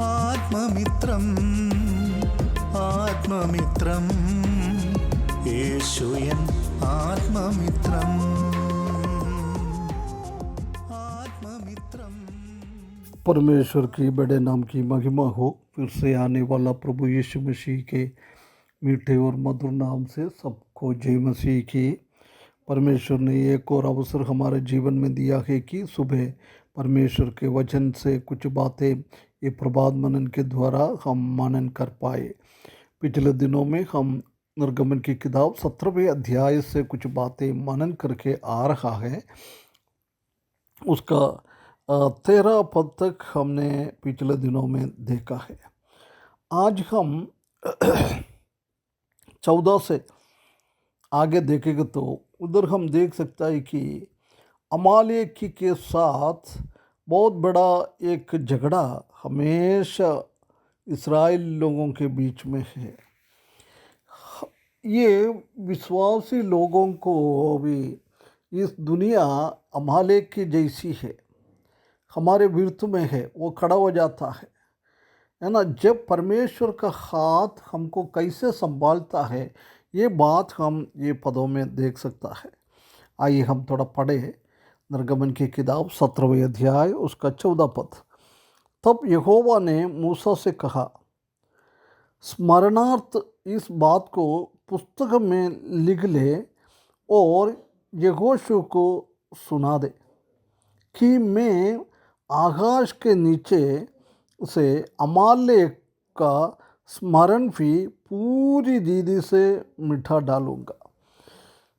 ആത്മമിത്രം ആത്മമിത്രം യേശുയൻ ആത്മമിത്രം आत्ममित्रम। परमेश्वर की बड़े नाम की महिमा हो। फिर से आने वाला प्रभु यीशु मसीह के मीठे और मधुर नाम से सबको जय मसीह की। परमेश्वर ने एक और अवसर हमारे जीवन में दिया है कि सुबह परमेश्वर के वचन से कुछ बातें ये प्रभात मनन के द्वारा हम मनन कर पाए। पिछले दिनों में हम निर्गमन की किताब 17वें अध्याय से कुछ बातें मनन करके आ रहा है। उसका 13 पद तक हमने पिछले दिनों में देखा है। आज हम 14 से आगे देखेंगे तो उधर हम देख सकता है कि अमालेकी के साथ बहुत बड़ा एक झगड़ा हमेशा इस्राएल लोगों के बीच में है। ये विश्वासी लोगों को भी इस दुनिया अमालेक की जैसी है, हमारे विरुद्ध में है, वो खड़ा हो जाता है ना। जब परमेश्वर का हाथ हमको कैसे संभालता है ये बात हम ये पदों में देख सकता है। आइए हम थोड़ा पढ़े निर्गमन की किताब 17वें अध्याय उसका 14 पद। तब यहोवा ने मूसा से कहा, स्मरणार्थ इस बात को पुस्तक में लिख ले और यहोशू को सुना दे कि मैं आकाश के नीचे से अमालेक का स्मरण भी पूरी रीति से मिटा डालूंगा।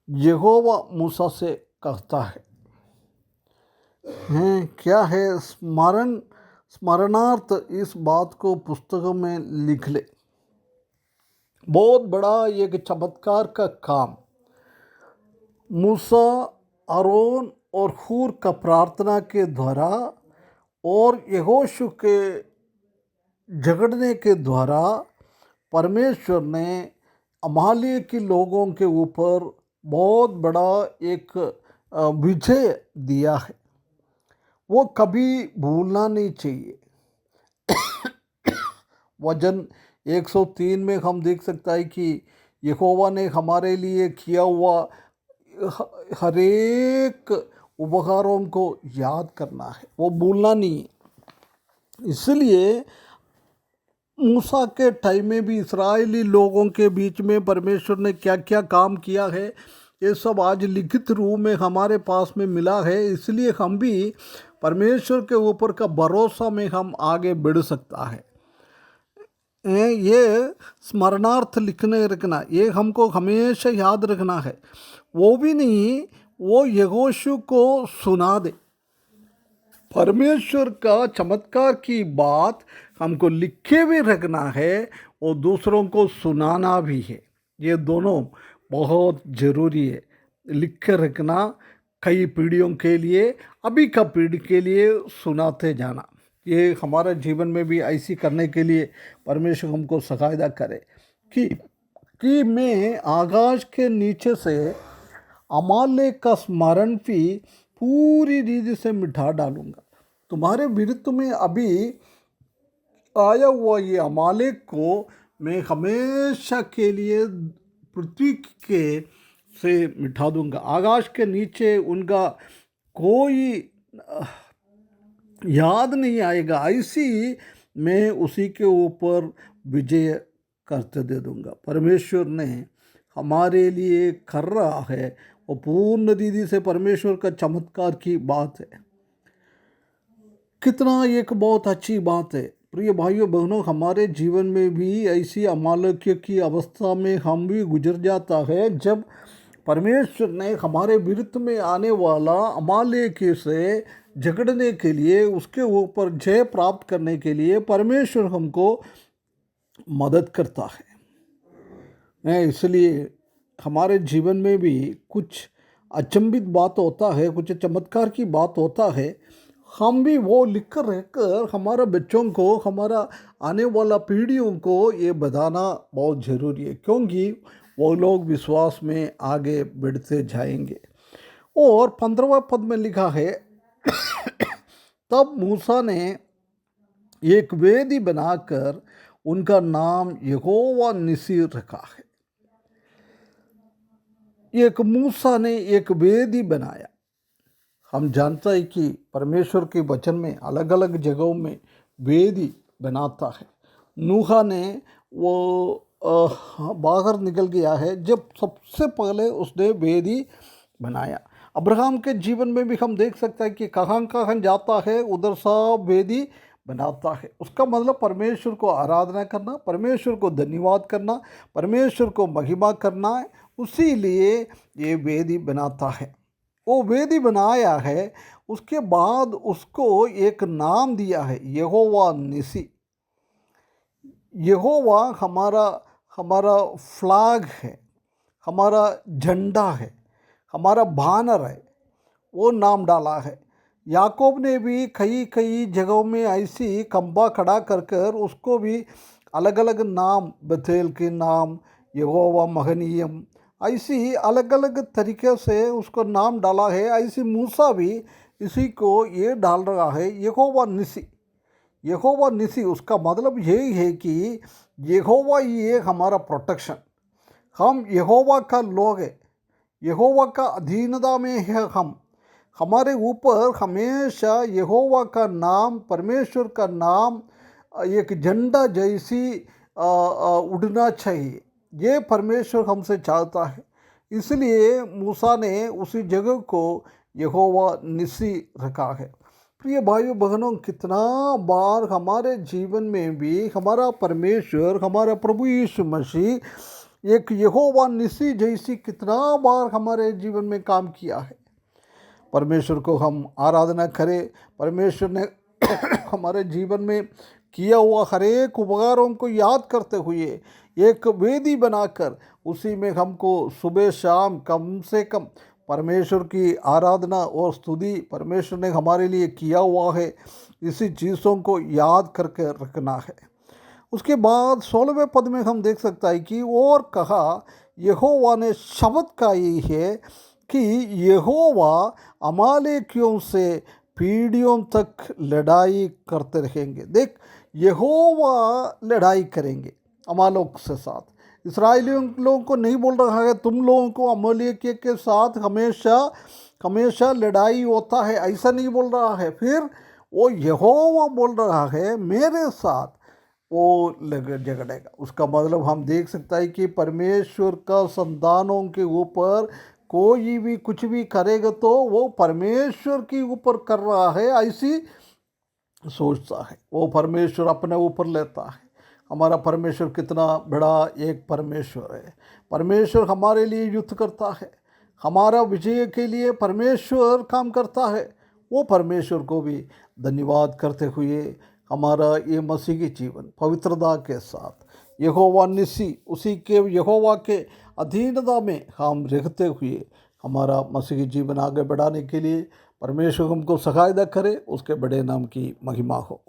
यहोवा मूसा से कहता है क्या है? स्मरणार्थ इस बात को पुस्तक में लिख ले। बहुत बड़ा एक चमत्कार का काम मूसा, आरोन और हूर का प्रार्थना के द्वारा और यहोशू के झगड़ने के द्वारा परमेश्वर ने अमालेकी लोगों के ऊपर बहुत बड़ा एक विजय दिया है। वो कभी भूलना नहीं चाहिए। वचन 103 में हम देख सकता है कि यहोवा ने हमारे लिए किया हुआ हर एक उपकारों को याद करना है, वो भूलना नहीं है। इसलिए मूसा के टाइम में भी इस्राएली लोगों के बीच में परमेश्वर ने क्या क्या काम किया है ये सब आज लिखित रूप में हमारे पास में मिला है। इसलिए हम भी परमेश्वर के ऊपर का भरोसा में हम आगे बढ़ सकता है। ये स्मरणार्थ लिखने रखना, ये हमको हमेशा याद रखना है। वो भी नहीं, वो यहोशू को सुना दे। परमेश्वर का चमत्कार की बात हमको लिखे भी रखना है और दूसरों को सुनाना भी है। ये दोनों बहुत ज़रूरी है। लिख के रखना कई पीढ़ियों के लिए, अभी का पीढ़ी के लिए सुनाते जाना। ये हमारे जीवन में भी ऐसी करने के लिए परमेश्वर हमको सहायता करे कि मैं आकाश के नीचे से अमालेक का स्मरण भी पूरी रीति से मिटा डालूंगा। तुम्हारे विरुद्ध में अभी आया हुआ ये अमालेक को मैं हमेशा के लिए पृथ्वी के से मिटा दूंगा। आकाश के नीचे उनका कोई याद नहीं आएगा। ऐसी मैं उसी के ऊपर विजय करते दे दूंगा। परमेश्वर ने हमारे लिए कर रहा है वो पूर्ण रीति से परमेश्वर का चमत्कार की बात है। कितना एक बहुत अच्छी बात है। प्रिय भाइयों बहनों, हमारे जीवन में भी ऐसी अमालेकियों की अवस्था में हम भी गुजर जाता है जब परमेश्वर ने हमारे विरुद्ध में आने वाला अमालेकी से झगड़ने के लिए, उसके ऊपर जय प्राप्त करने के लिए परमेश्वर हमको मदद करता है। इसलिए हमारे जीवन में भी कुछ अचंभित बात होता है, कुछ चमत्कार की बात होता है। हम भी वो लिख कर रहकर हमारे बच्चों को, हमारा आने वाला पीढ़ियों को ये बताना बहुत ज़रूरी है, क्योंकि वो लोग विश्वास में आगे बढ़ते जाएंगे। और 15वां पद में लिखा है तब मूसा ने एक वेदी बनाकर उनका नाम यहोवा निसी रखा है। एक मूसा ने एक वेदी बनाया। हम जानते हैं कि परमेश्वर के वचन में अलग अलग जगहों में वेदी बनाता है। नूहा ने वो बाहर निकल गया है जब सबसे पहले उसने वेदी बनाया। अब्राहम के जीवन में भी हम देख सकते हैं कि कहाँ कहाँ जाता है उधर सब वेदी बनाता है। उसका मतलब परमेश्वर को आराधना करना, परमेश्वर को धन्यवाद करना, परमेश्वर को महिमा करना है। उसी लिए ये वेदी बनाता है। वो वेदी बनाया है, उसके बाद उसको एक नाम दिया है यहोवा निसी। यहोवा हमारा हमारा फ्लैग है, हमारा झंडा है, हमारा बैनर है, वो नाम डाला है। याकूब ने भी कई कई जगहों में ऐसी खंबा खड़ा कर कर उसको भी अलग अलग नाम, बथेल के नाम, यहोवा महनीयम, ऐसी अलग अलग तरीके से उसको नाम डाला है। ऐसी मूसा भी इसी को ये डाल रहा है यहोवा निसी। यहोवा निसी उसका मतलब यही है कि यहोवा ये हमारा प्रोटेक्शन। हम यहोवा का लोग हैं, यहोवा का अधीनता में है हम। हमारे ऊपर हमेशा यहोवा का नाम, परमेश्वर का नाम एक झंडा जैसी उड़ना चाहिए। ये परमेश्वर हमसे चाहता है। इसलिए मूसा ने उसी जगह को यहोवा निसी रखा है। प्रिय भाइयों बहनों, कितना बार हमारे जीवन में भी हमारा परमेश्वर, हमारा प्रभु यीशु मसीह एक यहोवा निसी जैसी कितना बार हमारे जीवन में काम किया है। परमेश्वर को हम आराधना करें। परमेश्वर ने हमारे जीवन में किया हुआ हर एक उपकारों को याद करते हुए एक वेदी बनाकर उसी में हमको सुबह शाम कम से कम परमेश्वर की आराधना और स्तुति परमेश्वर ने हमारे लिए किया हुआ है, इसी चीज़ों को याद करके रखना है। उसके बाद 16वें पद में हम देख सकता है कि और कहा, यहोवा ने शब्द कही है कि यहोवा अमालेकियों से पीढ़ियों तक लड़ाई करते रहेंगे। देख, यहोवा लड़ाई करेंगे अमालेक से साथ। इस्राएलियों लोगों को नहीं बोल रहा है तुम लोगों को अमालेक के साथ हमेशा हमेशा लड़ाई होता है, ऐसा नहीं बोल रहा है। फिर वो यहोवा बोल रहा है मेरे साथ वो झगड़ेगा। उसका मतलब हम देख सकता है कि परमेश्वर का संतानों के ऊपर कोई भी कुछ भी करेगा तो वो परमेश्वर के ऊपर कर रहा है ऐसी सोचता है। वो परमेश्वर अपने ऊपर लेता है। हमारा परमेश्वर कितना बड़ा एक परमेश्वर है। परमेश्वर हमारे लिए युद्ध करता है, हमारा विजय के लिए परमेश्वर काम करता है। वो परमेश्वर को भी धन्यवाद करते हुए हमारा ये मसीह की जीवन पवित्रता के साथ यहोवा निसी, उसी के यहोवा के अधीनता में हम रहते हुए हमारा मसीह की जीवन आगे बढ़ाने के लिए परमेश्वर हमको सहायता करे। उसके बड़े नाम की महिमा हो।